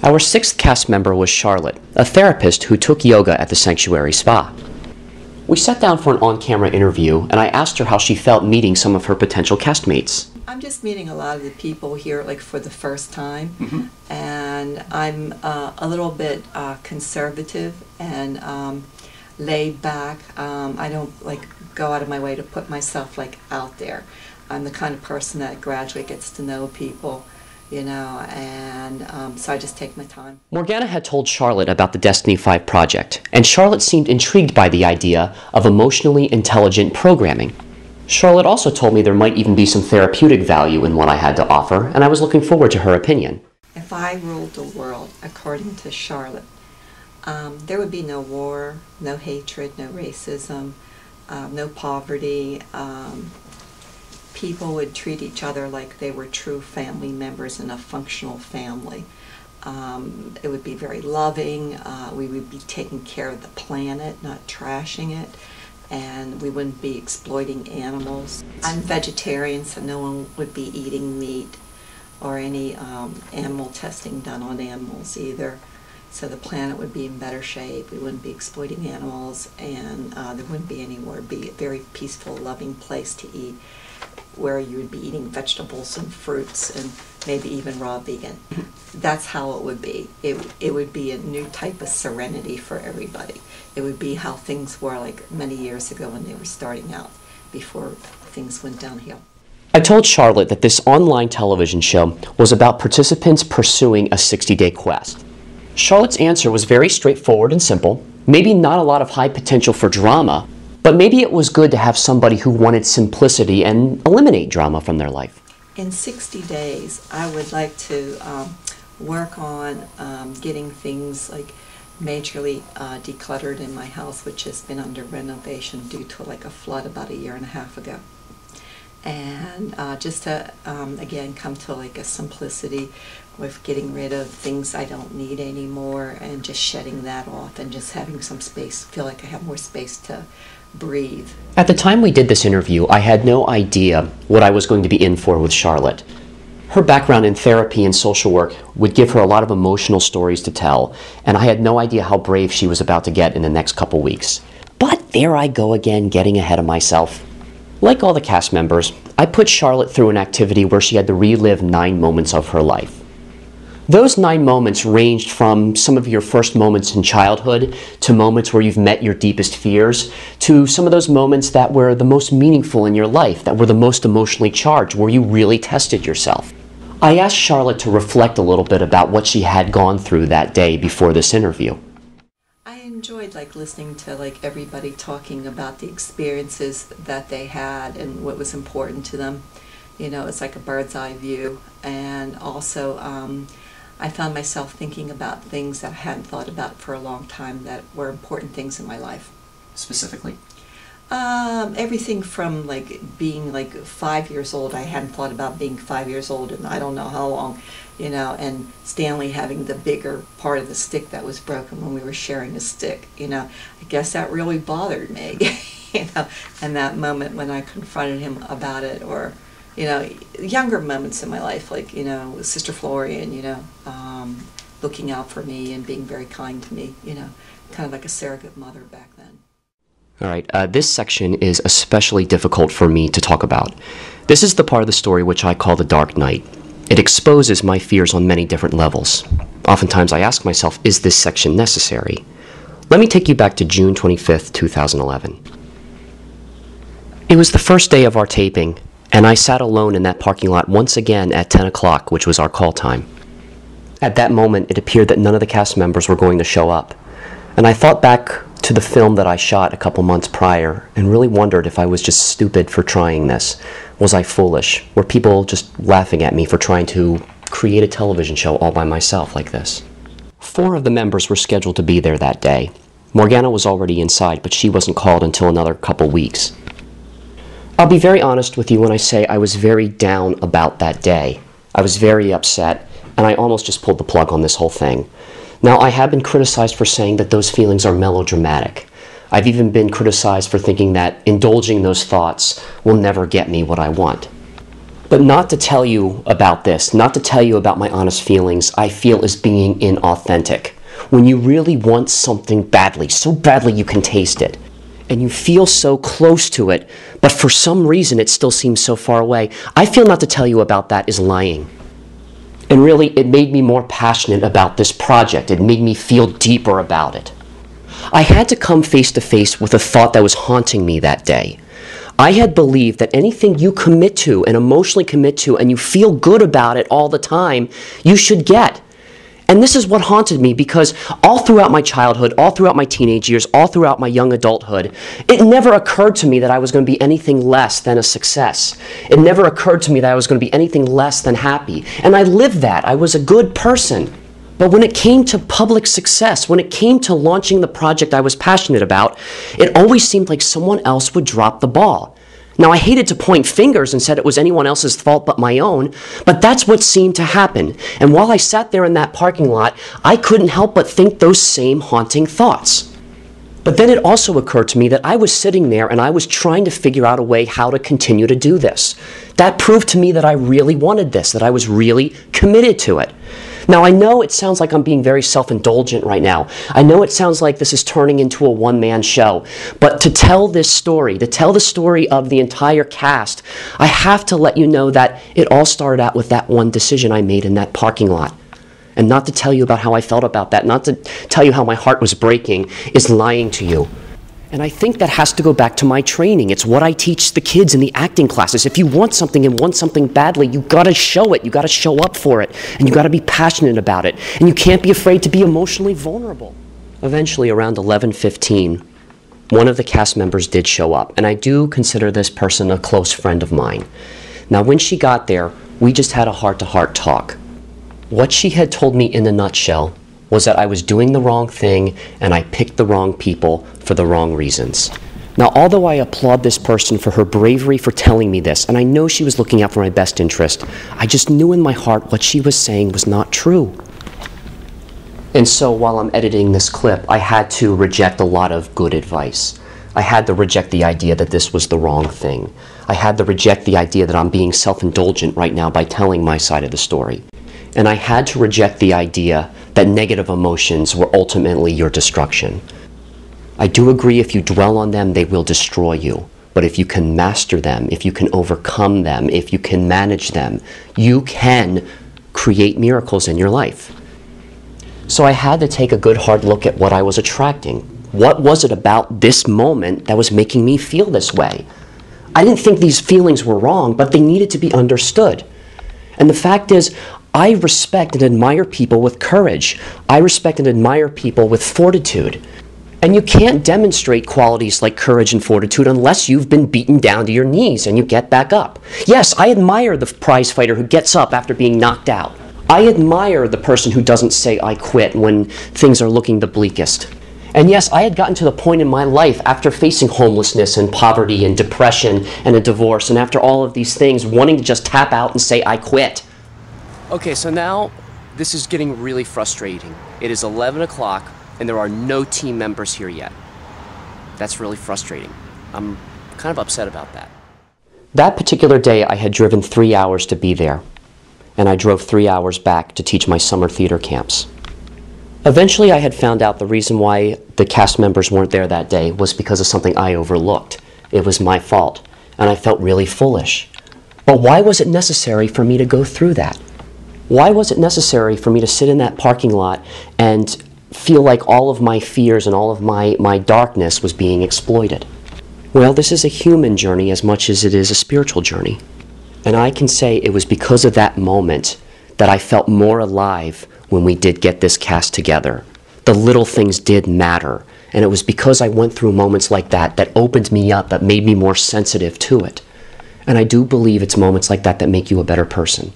Our sixth cast member was Charlotte, a therapist who took yoga at the Sanctuary Spa. We sat down for an on-camera interview, and I asked her how she felt meeting some of her potential castmates. I'm just meeting a lot of the people here like for the first time, and I'm a little bit conservative and laid back. I don't like go out of my way to put myself like out there. I'm the kind of person that gradually gets to know people, you know, and so I just take my time. Morgana had told Charlotte about the Destiny 5 project, and Charlotte seemed intrigued by the idea of emotionally intelligent programming. Charlotte also told me there might even be some therapeutic value in what I had to offer, and I was looking forward to her opinion. If I ruled the world, according to Charlotte, there would be no war, no hatred, no racism, no poverty. People would treat each other like they were true family members in a functional family. It would be very loving. We would be taking care of the planet, not trashing it. And we wouldn't be exploiting animals. I'm vegetarian, so no one would be eating meat or any animal testing done on animals either. So the planet would be in better shape. We wouldn't be exploiting animals, and there wouldn't be any war. It would be a very peaceful, loving place to eat, where you would be eating vegetables and fruits and maybe even raw vegan. That's how it would be. It would be a new type of serenity for everybody. It would be how things were like many years ago when they were starting out, before things went downhill. I told Charlotte that this online television show was about participants pursuing a 60-day quest. Charlotte's answer was very straightforward and simple, maybe not a lot of high potential for drama, but maybe it was good to have somebody who wanted simplicity and eliminate drama from their life. In 60 days, I would like to work on getting things like majorly decluttered in my house, which has been under renovation due to like a flood about 1.5 years ago. And just to, again, come to like a simplicity with getting rid of things I don't need anymore and just shedding that off and just having some space, feel like I have more space to breathe. At the time we did this interview, I had no idea what I was going to be in for with Charlotte. Her background in therapy and social work would give her a lot of emotional stories to tell, and I had no idea how brave she was about to get in the next couple weeks. But there I go again, getting ahead of myself. Like all the cast members, I put Charlotte through an activity where she had to relive 9 moments of her life. Those 9 moments ranged from some of your first moments in childhood to moments where you've met your deepest fears to some of those moments that were the most meaningful in your life, that were the most emotionally charged, where you really tested yourself. I asked Charlotte to reflect a little bit about what she had gone through that day before this interview. I enjoyed like listening to like everybody talking about the experiences that they had and what was important to them. You know, it's like a bird's eye view, and also I found myself thinking about things that I hadn't thought about for a long time that were important things in my life. Specifically? Everything from like being like 5 years old. I hadn't thought about being 5 years old and I don't know how long, you know, and Stanley having the bigger part of the stick that was broken when we were sharing a stick, you know. I guess that really bothered me, you know, and that moment when I confronted him about it, or, you know, younger moments in my life, like, you know, with Sister Florian, you know, looking out for me and being very kind to me, you know, kind of like a surrogate mother back then. All right, this section is especially difficult for me to talk about. This is the part of the story which I call the dark night. It exposes my fears on many different levels. Oftentimes I ask myself, is this section necessary? Let me take you back to June 25th, 2011. It was the first day of our taping, and I sat alone in that parking lot once again at 10 o'clock, which was our call time. At that moment, it appeared that none of the cast members were going to show up, and I thought back to the film that I shot a couple months prior and really wondered if I was just stupid for trying this. Was I foolish? Were people just laughing at me for trying to create a television show all by myself like this? 4 of the members were scheduled to be there that day. Morgana was already inside, but she wasn't called until another couple weeks. I'll be very honest with you when I say I was very down about that day. I was very upset, and I almost just pulled the plug on this whole thing. Now, I have been criticized for saying that those feelings are melodramatic. I've even been criticized for thinking that indulging those thoughts will never get me what I want. But not to tell you about this, not to tell you about my honest feelings, I feel is being inauthentic. When you really want something badly, so badly you can taste it, and you feel so close to it, but for some reason it still seems so far away, I feel not to tell you about that is lying. And really, it made me more passionate about this project. It made me feel deeper about it. I had to come face to face with a thought that was haunting me that day. I had believed that anything you commit to and emotionally commit to and you feel good about it all the time, you should get. And this is what haunted me, because all throughout my childhood, all throughout my teenage years, all throughout my young adulthood, it never occurred to me that I was going to be anything less than a success. It never occurred to me that I was going to be anything less than happy. And I lived that. I was a good person. But when it came to public success, when it came to launching the project I was passionate about, it always seemed like someone else would drop the ball. Now, I hated to point fingers and said it was anyone else's fault but my own, but that's what seemed to happen. And while I sat there in that parking lot, I couldn't help but think those same haunting thoughts. But then it also occurred to me that I was sitting there and I was trying to figure out a way how to continue to do this. That proved to me that I really wanted this, that I was really committed to it. Now, I know it sounds like I'm being very self-indulgent right now. I know it sounds like this is turning into a one-man show. But to tell this story, to tell the story of the entire cast, I have to let you know that it all started out with that one decision I made in that parking lot. And not to tell you about how I felt about that, not to tell you how my heart was breaking, is lying to you. And I think that has to go back to my training. It's what I teach the kids in the acting classes. If you want something and want something badly, you gotta show it. You gotta show up for it. And you gotta be passionate about it. And you can't be afraid to be emotionally vulnerable. Eventually, around 11:15, one of the cast members did show up. And I do consider this person a close friend of mine. Now, when she got there, we just had a heart-to-heart talk. What she had told me in a nutshell was that I was doing the wrong thing and I picked the wrong people for the wrong reasons. Now, although I applaud this person for her bravery for telling me this, and I know she was looking out for my best interest, I just knew in my heart what she was saying was not true. And so while I'm editing this clip, I had to reject a lot of good advice. I had to reject the idea that this was the wrong thing. I had to reject the idea that I'm being self-indulgent right now by telling my side of the story. And I had to reject the idea that negative emotions were ultimately your destruction. I do agree if you dwell on them, they will destroy you. But if you can master them, if you can overcome them, if you can manage them, you can create miracles in your life. So I had to take a good hard look at what I was attracting. What was it about this moment that was making me feel this way? I didn't think these feelings were wrong, but they needed to be understood. And the fact is, I respect and admire people with courage. I respect and admire people with fortitude. And you can't demonstrate qualities like courage and fortitude unless you've been beaten down to your knees and you get back up. Yes, I admire the prize fighter who gets up after being knocked out. I admire the person who doesn't say, "I quit," when things are looking the bleakest. And yes, I had gotten to the point in my life after facing homelessness and poverty and depression and a divorce, and after all of these things, wanting to just tap out and say, "I quit." Okay, so now this is getting really frustrating. It is 11 o'clock and there are no team members here yet. That's really frustrating. I'm kind of upset about that. That particular day, I had driven 3 hours to be there, and I drove 3 hours back to teach my summer theater camps. Eventually, I had found out the reason why the cast members weren't there that day was because of something I overlooked. It was my fault, and I felt really foolish. But why was it necessary for me to go through that? Why was it necessary for me to sit in that parking lot and feel like all of my fears and all of my darkness was being exploited? Well, this is a human journey as much as it is a spiritual journey. And I can say it was because of that moment that I felt more alive when we did get this cast together. The little things did matter. And it was because I went through moments like that that opened me up, that made me more sensitive to it. And I do believe it's moments like that that make you a better person.